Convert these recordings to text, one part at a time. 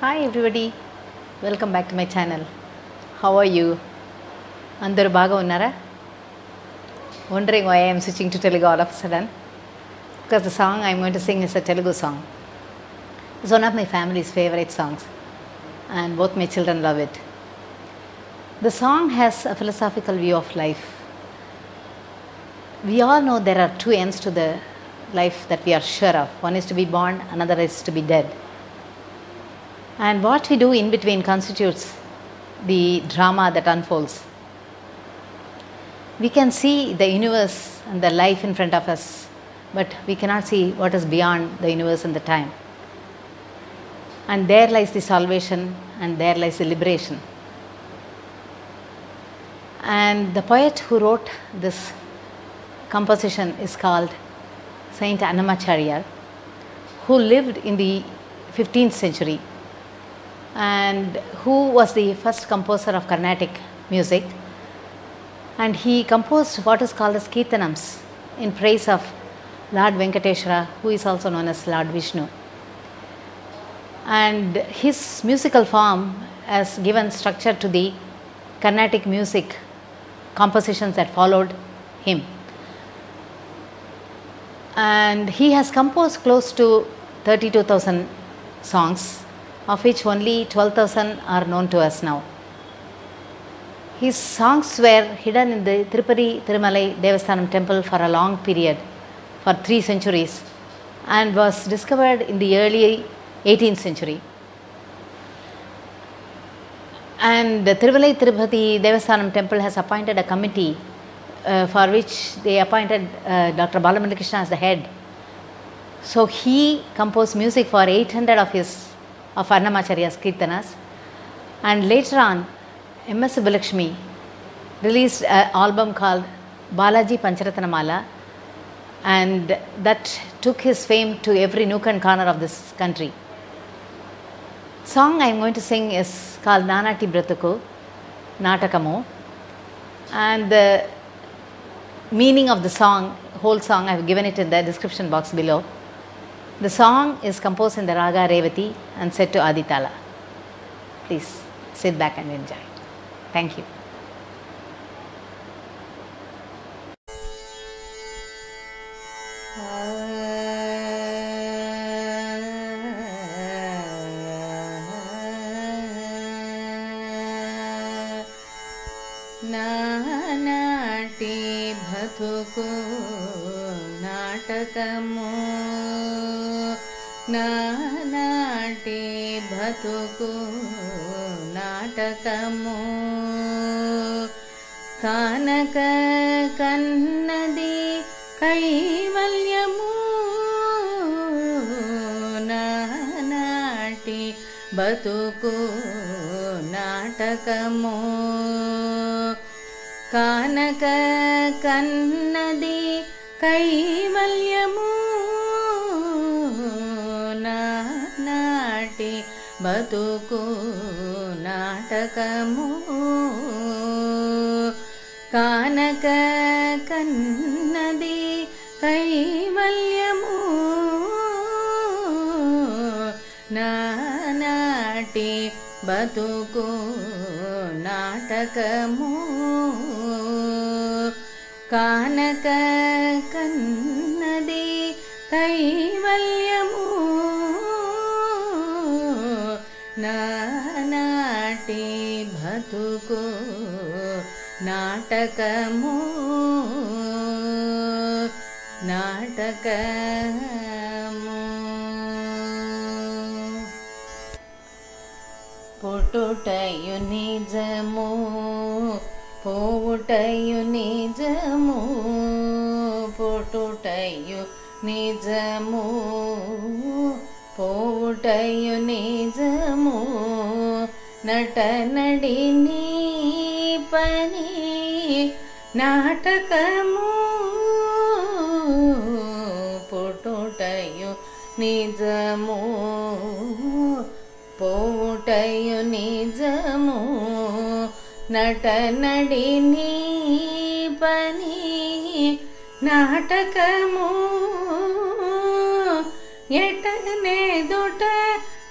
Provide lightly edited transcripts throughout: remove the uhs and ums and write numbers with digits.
Hi everybody, welcome back to my channel. How are you? Andaru baga unnara? Wondering why I am switching to Telugu all of a sudden? Because the song I am going to sing is a Telugu song. It's one of my family's favorite songs and both my children love it. The song has a philosophical view of life. We all know there are two ends to the life that we are sure of. One is to be born, another is to be dead. And what we do in between constitutes the drama that unfolds. We can see the universe and the life in front of us, but we cannot see what is beyond the universe and the time. And there lies the salvation and there lies the liberation. And the poet who wrote this composition is called Saint Annamacharya, who lived in the 15th century and who was the first composer of Carnatic music, and he composed what is called as Kirtanams in praise of Lord Venkateshwara, who is also known as Lord Vishnu. And his musical form has given structure to the Carnatic music compositions that followed him. And he has composed close to 32,000 songs, of which only 12,000 are known to us now. His songs were hidden in the Tirupati Thirumalai Devasthanam temple for a long period, for 3 centuries, and was discovered in the early 18th century. And the Thirumalai Tirupati Devasthanam temple has appointed a committee for which they appointed Dr. Balamurali Krishna as the head. So he composed music for 800 of Annamacharya's Kirtanas, and later on M.S. Subbulakshmi released an album called Balaji Pancharatnamala, and that took his fame to every nook and corner of this country. Song I am going to sing is called Nanati Bratuku Natakamu, and the meaning of the song, whole song, I have given it in the description box below. The song is composed in the Raga Revati and set to Aditala. Please sit back and enjoy. Thank you. నానాటి బతుకు నాటకము నానాటి బతుకు నాటకము కానక కన్నది కైవల్యము నానాటి బతుకు నాటకము కానక కన్నది కైవల్యము నానాటి బతుకు నాటకము కానక కన్నది కైవల్యము నానాటి బతుకు నాటకము కానక కన్నది కైవల్యము నానాటి బతుకు నాటకము నాటకము పుట్టుటయు నిజము పోవుటయు నిజము పుట్టుటయు నిజము పోవుటయు నిజము నటనడి నీ పని నాటకము పుట్టుటయు నిజము పోవుటయు నిజము నటనడి నీ పని నాటకము ఎటనే దుట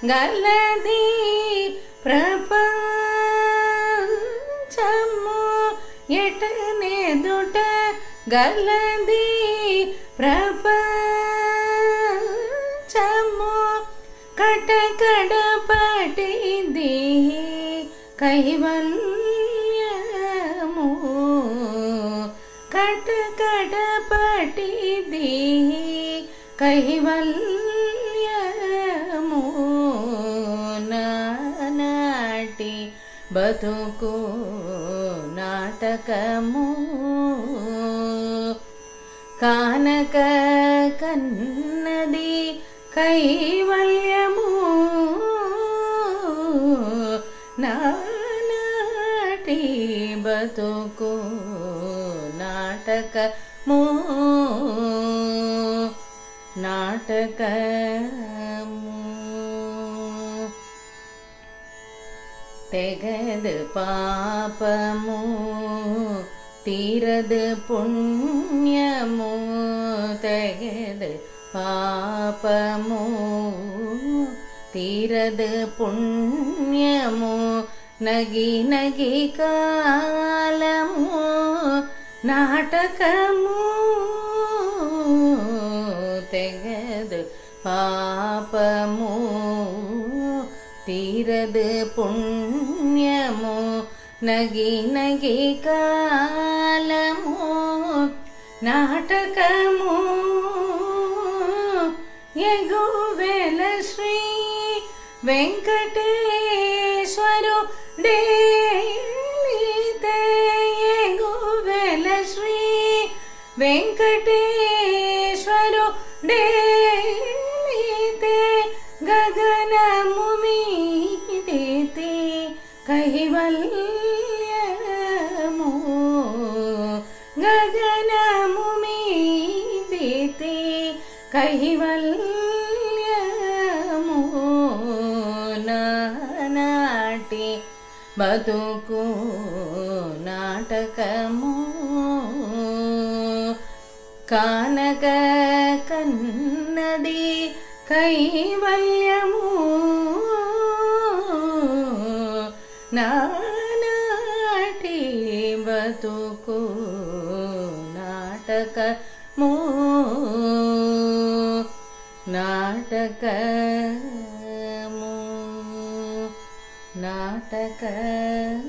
గలది ప్రపంచము ఎటనెదుట గలది ప్రపంచము కటకడపటిది కైవల్యము కటకడపటిది కైవల్యము నానాటి బతుకు నాటకము కానక కన్నది కైవల్యము నానాటి బతుకు నాటకము నాటకము తెగదు పాపము తీరదు పుణ్యము తెగదు పాపము తీరదు పుణ్యము నగి నగి కాలము నాటకము తెగదు పాపము తీరదు పుణ్యము నగి నగి కాలము నాటకము ఎగువెల శ్రీ వెంకటేశ్వరు డేలితే ఎగువెల శ్రీ వెంకటేశ్వరు డేలితే గగనము మీదితే కైవల్యము గగనము మీదితే కైవల్యము నానాటి బతుకు నాటకము కానక కన్నది కైవల్యము నానాటి బతుకు నాటకము నాటకము నాటకము